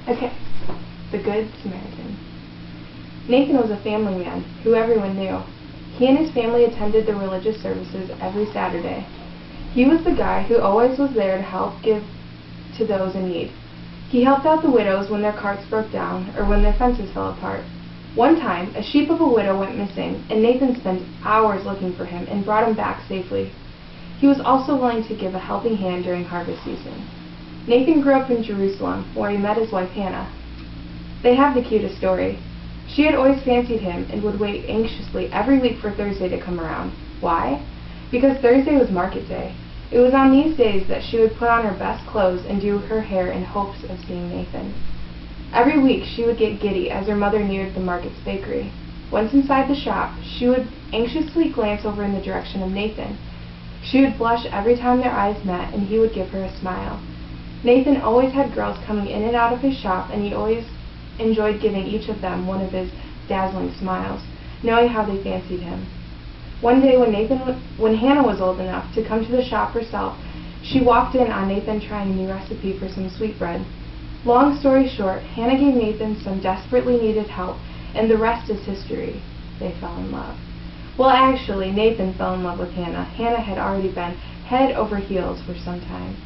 Okay, the Good Samaritan. Nathan was a family man who everyone knew. He and his family attended the religious services every Saturday. He was the guy who always was there to help give to those in need. He helped out the widows when their carts broke down or when their fences fell apart. One time, a sheep of a widow went missing, and Nathan spent hours looking for him and brought him back safely. He was also willing to give a helping hand during harvest season. Nathan grew up in Jerusalem, where he met his wife Hannah. They have the cutest story. She had always fancied him and would wait anxiously every week for Thursday to come around. Why? Because Thursday was market day. It was on these days that she would put on her best clothes and do her hair in hopes of seeing Nathan. Every week she would get giddy as her mother neared the market's bakery. Once inside the shop, she would anxiously glance over in the direction of Nathan. She would blush every time their eyes met, and he would give her a smile. Nathan always had girls coming in and out of his shop, and he always enjoyed giving each of them one of his dazzling smiles, knowing how they fancied him. One day when Hannah was old enough to come to the shop herself, she walked in on Nathan trying a new recipe for some sweetbread. Long story short, Hannah gave Nathan some desperately needed help, and the rest is history. They fell in love. Well, actually, Nathan fell in love with Hannah. Hannah had already been head over heels for some time.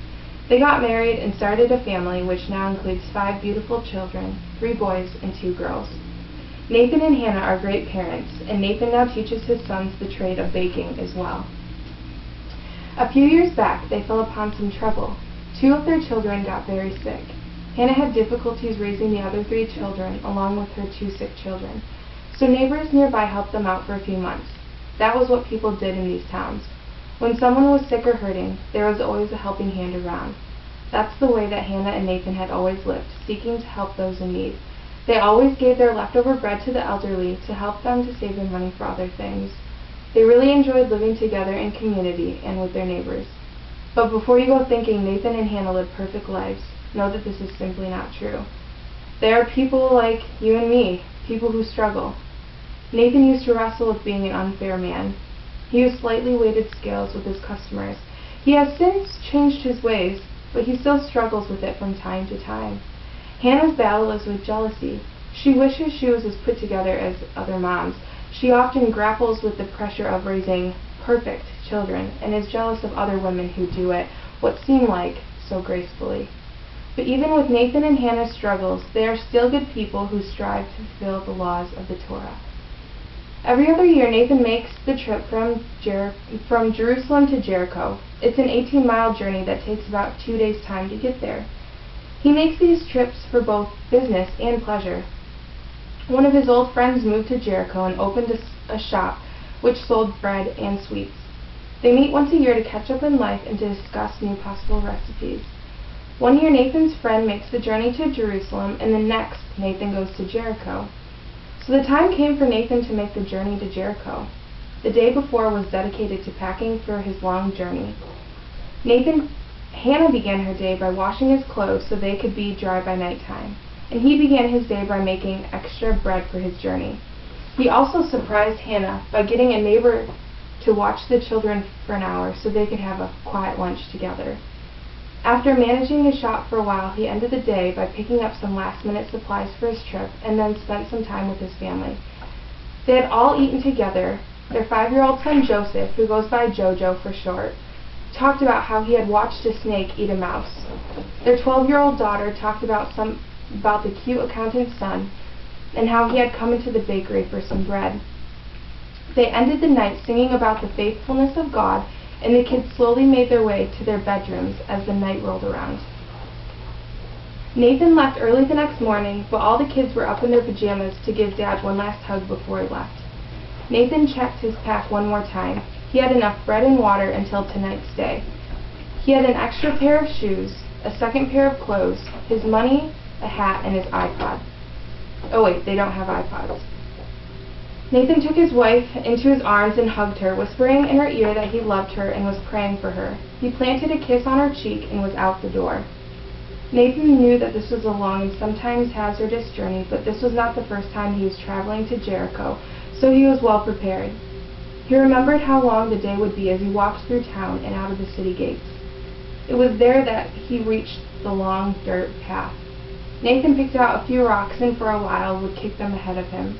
They got married and started a family which now includes 5 beautiful children, 3 boys and 2 girls. Nathan and Hannah are great parents, and Nathan now teaches his sons the trade of baking as well. A few years back, they fell upon some trouble. 2 of their children got very sick. Hannah had difficulties raising the other 3 children along with her 2 sick children, so neighbors nearby helped them out for a few months. That was what people did in these towns. When someone was sick or hurting, there was always a helping hand around. That's the way that Hannah and Nathan had always lived, seeking to help those in need. They always gave their leftover bread to the elderly to help them to save their money for other things. They really enjoyed living together in community and with their neighbors. But before you go thinking Nathan and Hannah lived perfect lives, know that this is simply not true. There are people like you and me, people who struggle. Nathan used to wrestle with being an unfair man. He used slightly weighted scales with his customers. He has since changed his ways, but he still struggles with it from time to time. Hannah's battle is with jealousy. She wishes she was as put together as other moms. She often grapples with the pressure of raising perfect children and is jealous of other women who do it, what seem like, so gracefully. But even with Nathan and Hannah's struggles, they are still good people who strive to fulfill the laws of the Torah. Every other year, Nathan makes the trip from Jerusalem to Jericho. It's an 18-mile journey that takes about 2 days' time to get there. He makes these trips for both business and pleasure. One of his old friends moved to Jericho and opened a shop which sold bread and sweets. They meet once a year to catch up in life and to discuss new possible recipes. One year, Nathan's friend makes the journey to Jerusalem, and the next, Nathan goes to Jericho. So the time came for Nathan to make the journey to Jericho. The day before was dedicated to packing for his long journey. Hannah began her day by washing his clothes so they could be dry by nighttime, and he began his day by making extra bread for his journey. He also surprised Hannah by getting a neighbor to watch the children for an hour so they could have a quiet lunch together. After managing the shop for a while, he ended the day by picking up some last-minute supplies for his trip and then spent some time with his family. They had all eaten together. Their 5-year-old son Joseph, who goes by Jojo for short, talked about how he had watched a snake eat a mouse. Their 12-year-old daughter talked about the cute accountant's son and how he had come into the bakery for some bread. They ended the night singing about the faithfulness of God, and the kids slowly made their way to their bedrooms as the night rolled around. Nathan left early the next morning, but all the kids were up in their pajamas to give Dad one last hug before he left. Nathan checked his pack one more time. He had enough bread and water until tonight's day. He had an extra pair of shoes, a second pair of clothes, his money, a hat, and his iPod. Oh wait, they don't have iPods. Nathan took his wife into his arms and hugged her, whispering in her ear that he loved her and was praying for her. He planted a kiss on her cheek and was out the door. Nathan knew that this was a long and sometimes hazardous journey, but this was not the first time he was traveling to Jericho, so he was well prepared. He remembered how long the day would be as he walked through town and out of the city gates. It was there that he reached the long dirt path. Nathan picked out a few rocks and for a while would kick them ahead of him.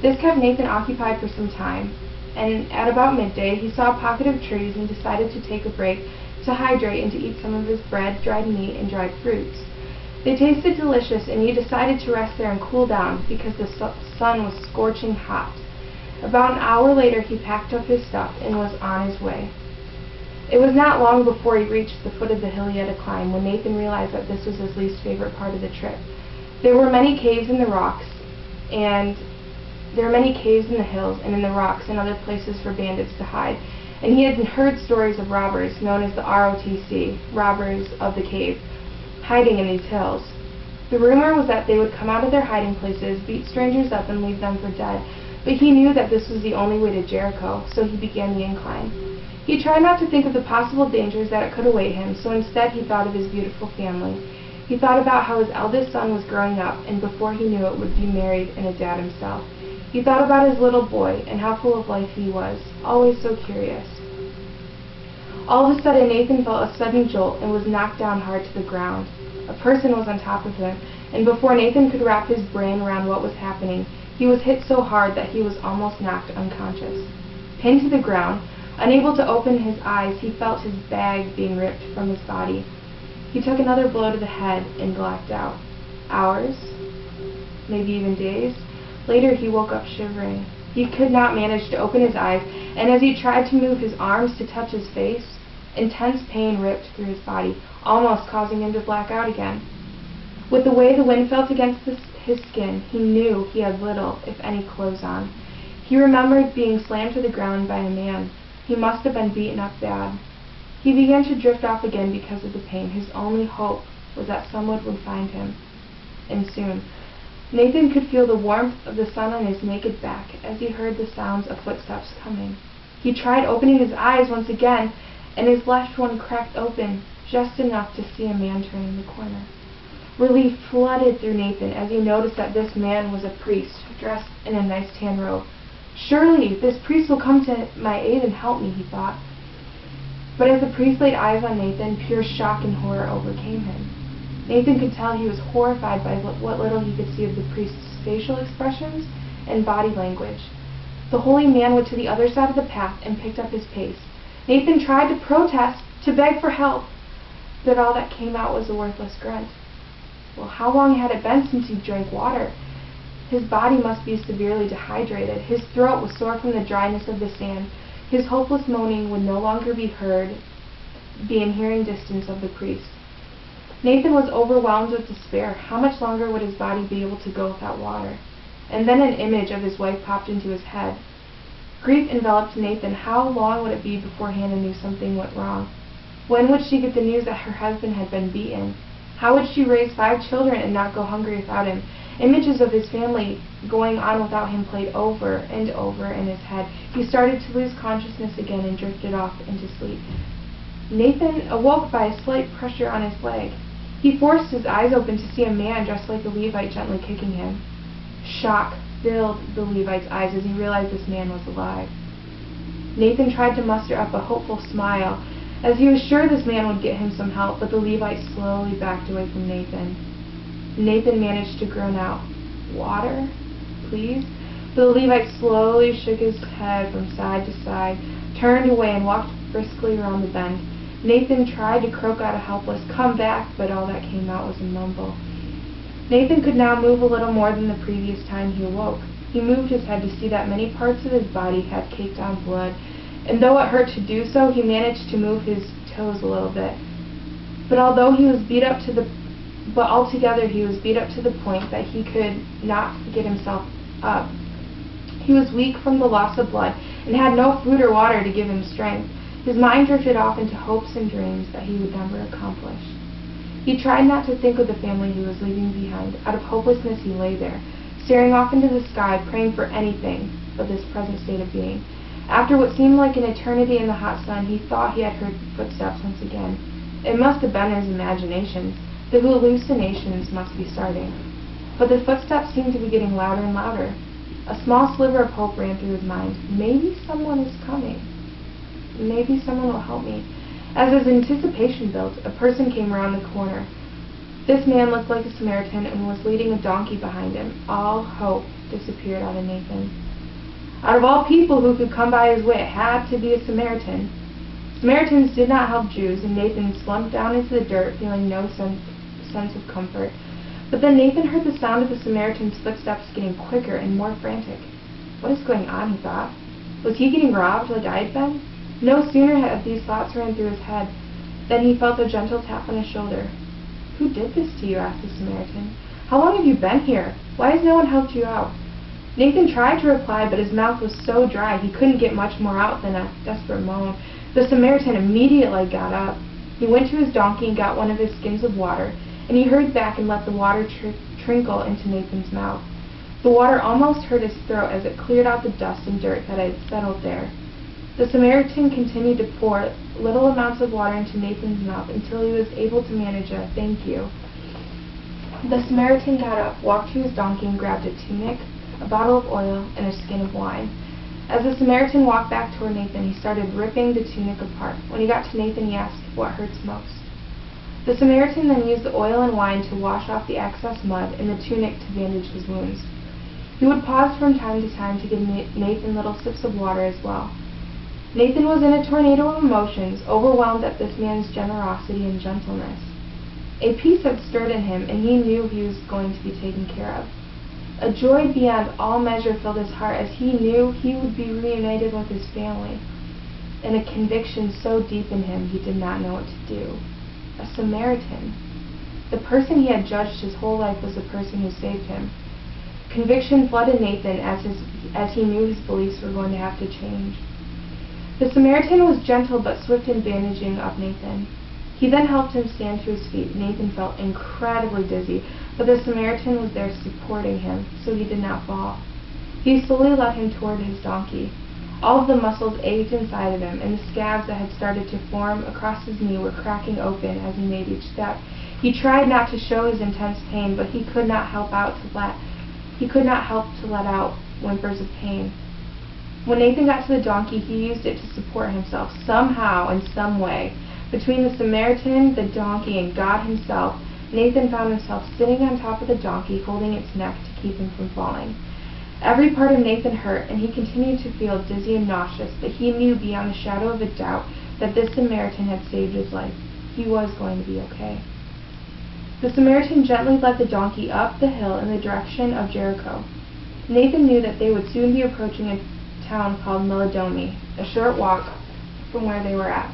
This kept Nathan occupied for some time, and at about midday he saw a pocket of trees and decided to take a break to hydrate and to eat some of his bread, dried meat, and dried fruits. They tasted delicious, and he decided to rest there and cool down because the sun was scorching hot. About an hour later he packed up his stuff and was on his way. It was not long before he reached the foot of the hill he had to climb when Nathan realized that this was his least favorite part of the trip. There were many caves in the rocks, and there were many caves in the hills and in the rocks and other places for bandits to hide, and he had heard stories of robbers, known as the ROTC, robbers of the cave, hiding in these hills. The rumor was that they would come out of their hiding places, beat strangers up, and leave them for dead, but he knew that this was the only way to Jericho, so he began the incline. He tried not to think of the possible dangers that could await him, so instead he thought of his beautiful family. He thought about how his eldest son was growing up, and before he knew it would be married and a dad himself. He thought about his little boy and how full of life he was, always so curious. All of a sudden Nathan felt a sudden jolt and was knocked down hard to the ground. A person was on top of him, and before Nathan could wrap his brain around what was happening, he was hit so hard that he was almost knocked unconscious. Pinned to the ground, unable to open his eyes, he felt his bag being ripped from his body. He took another blow to the head and blacked out. Hours, maybe even days, later he woke up shivering. He could not manage to open his eyes, and as he tried to move his arms to touch his face, intense pain ripped through his body, almost causing him to black out again. With the way the wind felt against his skin, he knew he had little, if any, clothes on. He remembered being slammed to the ground by a man. He must have been beaten up bad. He began to drift off again because of the pain. His only hope was that someone would find him, and soon. Nathan could feel the warmth of the sun on his naked back as he heard the sounds of footsteps coming. He tried opening his eyes once again, and his left one cracked open just enough to see a man turning the corner. Relief flooded through Nathan as he noticed that this man was a priest dressed in a nice tan robe. Surely this priest will come to my aid and help me, he thought. But as the priest laid eyes on Nathan, pure shock and horror overcame him. Nathan could tell he was horrified by what little he could see of the priest's facial expressions and body language. The holy man went to the other side of the path and picked up his pace. Nathan tried to protest, to beg for help, but all that came out was a worthless grunt. Well, how long had it been since he drank water? His body must be severely dehydrated. His throat was sore from the dryness of the sand. His hopeless moaning would no longer be in hearing distance of the priest. Nathan was overwhelmed with despair. How much longer would his body be able to go without water? And then an image of his wife popped into his head. Grief enveloped Nathan. How long would it be before Hannah knew something went wrong? When would she get the news that her husband had been beaten? How would she raise 5 children and not go hungry without him? Images of his family going on without him played over and over in his head. He started to lose consciousness again and drifted off into sleep. Nathan awoke by a slight pressure on his leg. He forced his eyes open to see a man dressed like a Levite gently kicking him. Shock filled the Levite's eyes as he realized this man was alive. Nathan tried to muster up a hopeful smile as he was sure this man would get him some help, but the Levite slowly backed away from Nathan. Nathan managed to groan out, "Water, please?" But the Levite slowly shook his head from side to side, turned away, and walked briskly around the bend. Nathan tried to croak out a helpless, "Come back," but all that came out was a mumble. Nathan could now move a little more than the previous time he awoke. He moved his head to see that many parts of his body had caked on blood, and though it hurt to do so, he managed to move his toes a little bit. But altogether he was beat up to the point that he could not get himself up. He was weak from the loss of blood and had no food or water to give him strength. His mind drifted off into hopes and dreams that he would never accomplish. He tried not to think of the family he was leaving behind. Out of hopelessness he lay there, staring off into the sky, praying for anything but this present state of being. After what seemed like an eternity in the hot sun, he thought he had heard footsteps once again. It must have been his imaginations. The hallucinations must be starting. But the footsteps seemed to be getting louder and louder. A small sliver of hope ran through his mind. Maybe someone is coming. Maybe someone will help me. As his anticipation built, a person came around the corner. This man looked like a Samaritan and was leading a donkey behind him. All hope disappeared out of Nathan. Out of all people who could come by his way, it had to be a Samaritan. Samaritans did not help Jews, and Nathan slumped down into the dirt, feeling no sense of comfort. But then Nathan heard the sound of the Samaritan's footsteps getting quicker and more frantic. What is going on, he thought. Was he getting robbed like I had been? No sooner had these thoughts ran through his head than he felt a gentle tap on his shoulder. Who did this to you? Asked the Samaritan. How long have you been here? Why has no one helped you out? Nathan tried to reply, but his mouth was so dry he couldn't get much more out than a desperate moan. The Samaritan immediately got up. He went to his donkey and got one of his skins of water, and he hurried back and let the water trickle into Nathan's mouth. The water almost hurt his throat as it cleared out the dust and dirt that had settled there. The Samaritan continued to pour little amounts of water into Nathan's mouth until he was able to manage a thank you. The Samaritan got up, walked to his donkey, and grabbed a tunic, a bottle of oil, and a skin of wine. As the Samaritan walked back toward Nathan, he started ripping the tunic apart. When he got to Nathan, he asked, "What hurts most?" The Samaritan then used the oil and wine to wash off the excess mud and the tunic to bandage his wounds. He would pause from time to time to give Nathan little sips of water as well. Nathan was in a tornado of emotions, overwhelmed at this man's generosity and gentleness. A peace had stirred in him, and he knew he was going to be taken care of. A joy beyond all measure filled his heart as he knew he would be reunited with his family, and a conviction so deep in him he did not know what to do. A Samaritan. The person he had judged his whole life was the person who saved him. Conviction flooded Nathan as he knew his beliefs were going to have to change. The Samaritan was gentle but swift in bandaging up Nathan. He then helped him stand to his feet. Nathan felt incredibly dizzy, but the Samaritan was there supporting him, so he did not fall. He slowly led him toward his donkey. All of the muscles ached inside of him, and the scabs that had started to form across his knee were cracking open as he made each step. He tried not to show his intense pain, but he could not help to let out whimpers of pain. When Nathan got to the donkey, he used it to support himself somehow, in some way. Between the Samaritan, the donkey, and God himself, Nathan found himself sitting on top of the donkey, holding its neck to keep him from falling. Every part of Nathan hurt, and he continued to feel dizzy and nauseous, but he knew beyond the shadow of a doubt that this Samaritan had saved his life. He was going to be okay. The Samaritan gently led the donkey up the hill in the direction of Jericho. Nathan knew that they would soon be approaching a town called Meladomi, a short walk from where they were at.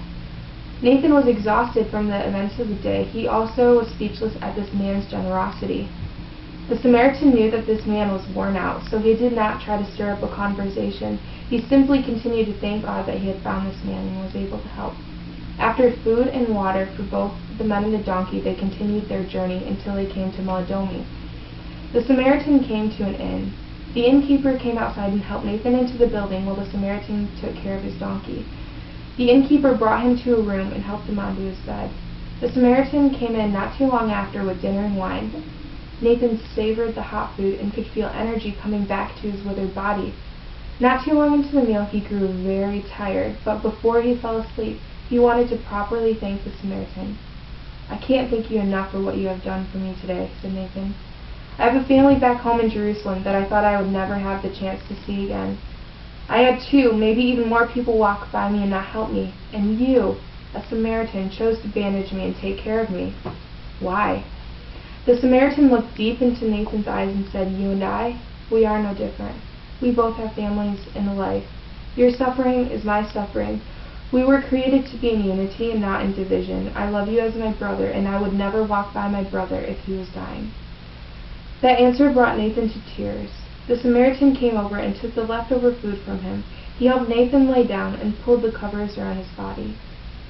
Nathan was exhausted from the events of the day. He also was speechless at this man's generosity. The Samaritan knew that this man was worn out, so he did not try to stir up a conversation. He simply continued to thank God that he had found this man and was able to help. After food and water for both the men and the donkey, they continued their journey until they came to Meladomi. The Samaritan came to an inn. The innkeeper came outside and helped Nathan into the building while the Samaritan took care of his donkey. The innkeeper brought him to a room and helped him onto his bed. The Samaritan came in not too long after with dinner and wine. Nathan savored the hot food and could feel energy coming back to his withered body. Not too long into the meal, he grew very tired, but before he fell asleep, he wanted to properly thank the Samaritan. "I can't thank you enough for what you have done for me today," said Nathan. "I have a family back home in Jerusalem that I thought I would never have the chance to see again. I had 2, maybe even more people walk by me and not help me, and you, a Samaritan, chose to bandage me and take care of me. Why?" The Samaritan looked deep into Nathan's eyes and said, "You and I, we are no different. We both have families and a life. Your suffering is my suffering. We were created to be in unity and not in division. I love you as my brother, and I would never walk by my brother if he was dying." That answer brought Nathan to tears. The Samaritan came over and took the leftover food from him. He helped Nathan lay down and pulled the covers around his body.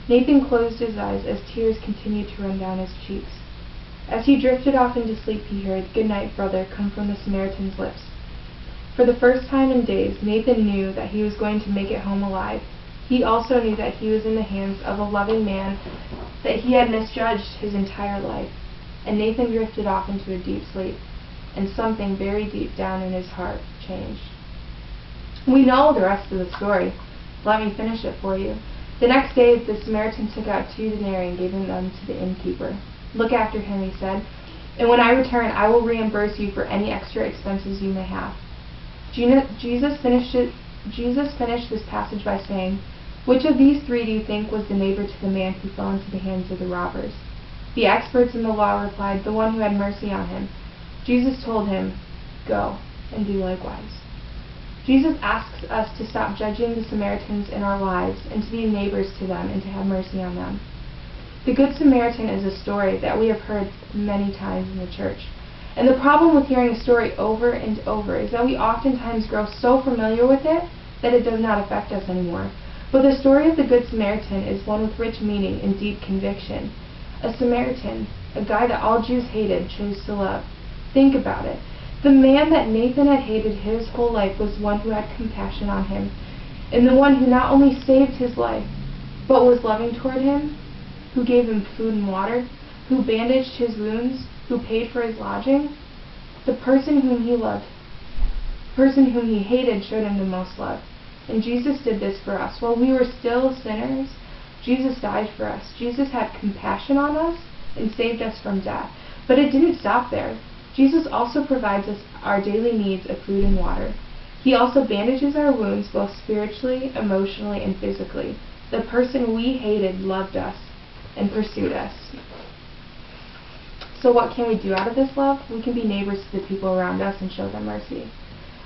Nathan closed his eyes as tears continued to run down his cheeks. As he drifted off into sleep, he heard, "Good night, brother," come from the Samaritan's lips. For the first time in days, Nathan knew that he was going to make it home alive. He also knew that he was in the hands of a loving man that he had misjudged his entire life. And Nathan drifted off into a deep sleep, and something very deep down in his heart changed. We know the rest of the story. Let me finish it for you. The next day, the Samaritan took out 2 denarii and gave them to the innkeeper. "Look after him," he said. and when I return, I will reimburse you for any extra expenses you may have." Jesus finished this passage by saying, "Which of these three do you think was the neighbor to the man who fell into the hands of the robbers?" The experts in the law replied, "The one who had mercy on him." Jesus told him, "Go and do likewise." Jesus asks us to stop judging the Samaritans in our lives and to be neighbors to them and to have mercy on them. The Good Samaritan is a story that we have heard many times in the church. And the problem with hearing a story over and over is that we oftentimes grow so familiar with it that it does not affect us anymore. But the story of the Good Samaritan is one with rich meaning and deep conviction. A Samaritan, a guy that all Jews hated, chose to love. Think about it. The man that Nathan had hated his whole life was one who had compassion on him, and the one who not only saved his life, but was loving toward him, who gave him food and water, who bandaged his wounds, who paid for his lodging. The person whom he loved, the person whom he hated, showed him the most love. And Jesus did this for us. While we were still sinners, Jesus died for us. Jesus had compassion on us and saved us from death. But it didn't stop there. Jesus also provides us our daily needs of food and water. He also bandages our wounds both spiritually, emotionally, and physically. The person we hated loved us and pursued us. So what can we do out of this love? We can be neighbors to the people around us and show them mercy.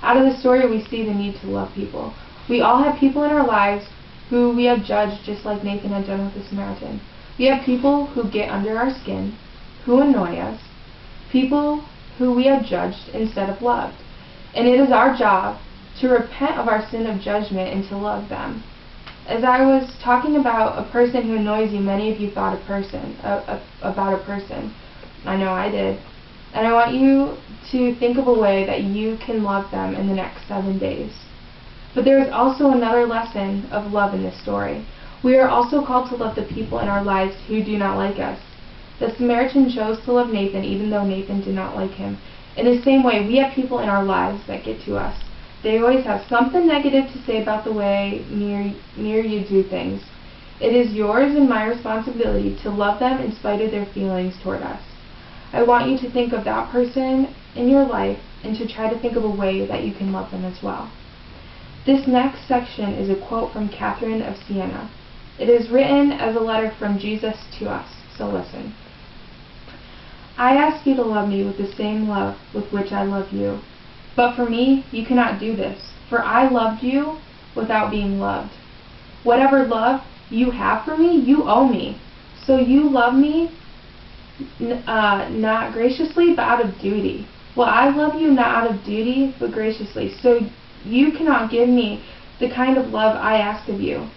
Out of the story, we see the need to love people. We all have people in our lives who we have judged just like Nathan had done with the Samaritan. We have people who get under our skin, who annoy us, people who we have judged instead of loved. And it is our job to repent of our sin of judgment and to love them. As I was talking about a person who annoys you, many of you thought about a person. I know I did. And I want you to think of a way that you can love them in the next 7 days. But there is also another lesson of love in this story. We are also called to love the people in our lives who do not like us. The Samaritan chose to love Nathan even though Nathan did not like him. In the same way, we have people in our lives that get to us. They always have something negative to say about the way near you do things. It is yours and my responsibility to love them in spite of their feelings toward us. I want you to think of that person in your life and to try to think of a way that you can love them as well. This next section is a quote from Catherine of Siena. It is written as a letter from Jesus to us, so listen. "I ask you to love me with the same love with which I love you. But for me, you cannot do this, for I loved you without being loved. Whatever love you have for me, you owe me. So you love me not graciously, but out of duty. Well, I love you not out of duty, but graciously. So you cannot give me the kind of love I ask of you.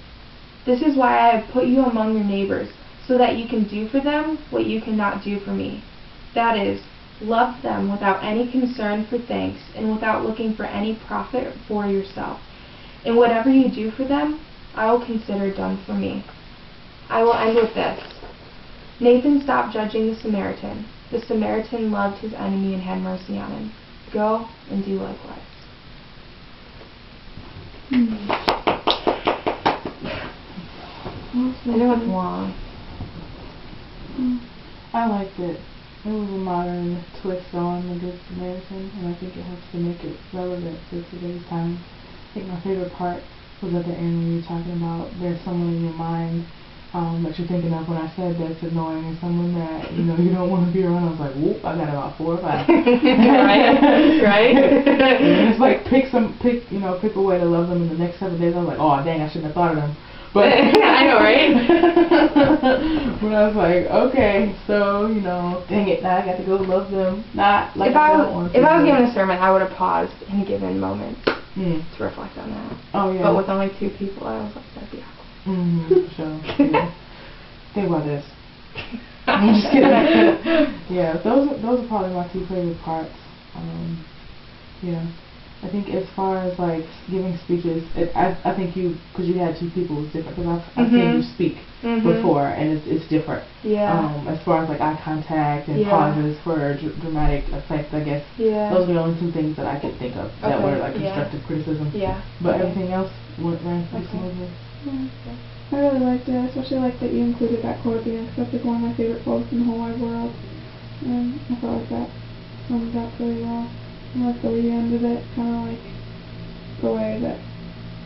This is why I have put you among your neighbors, so that you can do for them what you cannot do for me. That is, love them without any concern for thanks and without looking for any profit for yourself. And whatever you do for them, I will consider done for me." I will end with this. Nathan stopped judging the Samaritan. The Samaritan loved his enemy and had mercy on him. Go and do likewise. I know it's long. I liked it. It was a modern twist on the Good Samaritan, and I think it helps to make it relevant to today's time. I think my favorite part was at the end when you were talking about there's someone in your mind that you're thinking of when I said that's annoying, and someone that you don't want to be around. I was like, whoop, I got about 4 or 5. Right? And it's like pick a way to love them in the next 7 days. I was like, oh dang, I shouldn't have thought of them. But I know, right? When I was like, okay, so dang it, now I got to go love them. Not like if I was giving a sermon, I would have paused in a given moment to reflect on that. Oh yeah. But with only 2 people, I was like, that'd be awkward. Sure. Yeah. Think about this. I'm just kidding. Yeah, those are probably my 2 favorite parts. Yeah. I think as far as like giving speeches, I think because you had 2 people, was different. Because I've seen you speak before, and it's different. Yeah. As far as like eye contact and pauses for dramatic effect, I guess. Yeah. Those are the only 2 things that I could think of that were like constructive criticism. Yeah. But everything else went right smoothly. I really liked it. I especially liked that you included that quote at the end, because that's like one of my favorite quotes in the whole wide world. And I felt like that sums up really well. And like the end of it, kind of like the way that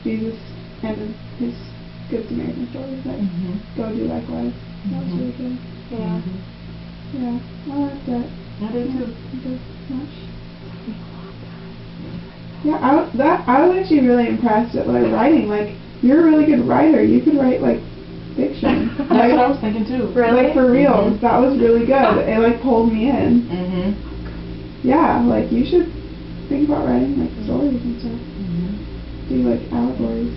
Jesus ended his Good Samaritan story, like go do likewise. That was really good. Yeah. Yeah, I liked it. I did too. It does much. Yeah, I was actually really impressed at like writing. Like, you're a really good writer. You could write like fiction. That's what I was thinking too. Really? Like for real, that was really good. It like pulled me in. Yeah, like you should think about writing like stories and stuff. Do like allegories.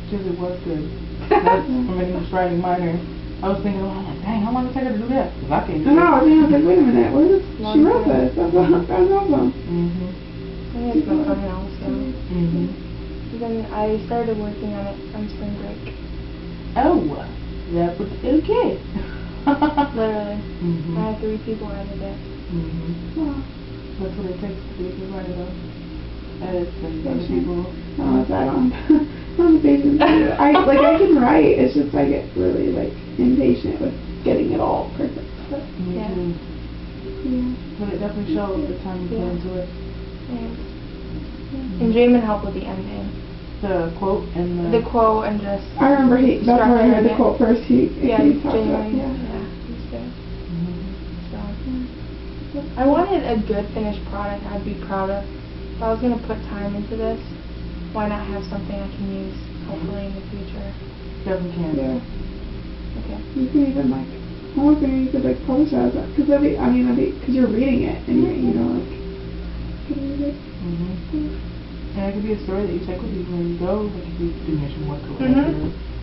Because it was good. That's from when he was writing minor. I was thinking, I'm like, dang, how long did it take her to do that? Because I can't do I know. it. I mean, I was like, wait a minute, where did she wrote this? That was awesome. I think it's been fun also. Then I started working on it from spring break. Oh, that was okay. Literally. I had 3 people edit it. That's what it takes to be a good writer, though. Edit and other people. Oh, I don't on the patience. I can write. It's just I get really like impatient with getting it all perfect. But, Me too. yeah. But it definitely shows the time you put into it. And Jamin helped with the ending. The quote and the quote and just. I remember that's where I heard the quote first. He talked about Jamin. Yeah, he's good. So, I wanted a good finished product I'd be proud of. If I was gonna put time into this, why not have something I can use hopefully in the future? Definitely can. Yeah. Okay. You can even like, I'm hoping you could like publish that, because because you're reading it and you know like, you can read it. And it could be a story that you take with you where you go. It could be do mission work or whatever.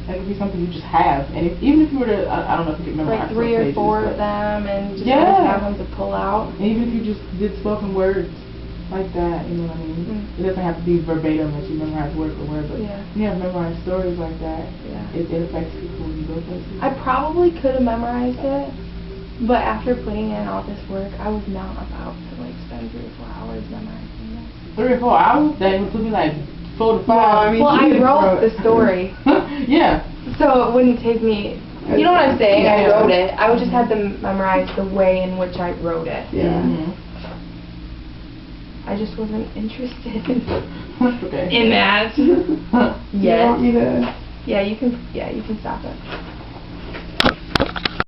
That could be something you just have. And even if you were to, I don't know if you could memorize like 3 or 4 of them and just have them to pull out. And even if you just did spoken words like that, you know what I mean? It doesn't have to be verbatim that you memorize word for word, but you have memorized stories like that. It affects people when you go places. I probably could have memorized it, but after putting in all this work, I was not about to like spend 3 or 4 hours memorizing this. 3 or 4 hours? That would took me like 4 to 5. Well, I wrote the story. Yeah. So it wouldn't take me. You know what I'm saying? I wrote it. I would just have to memorize the way in which I wrote it. I just wasn't interested in that. You want me to? Yeah, you can stop it.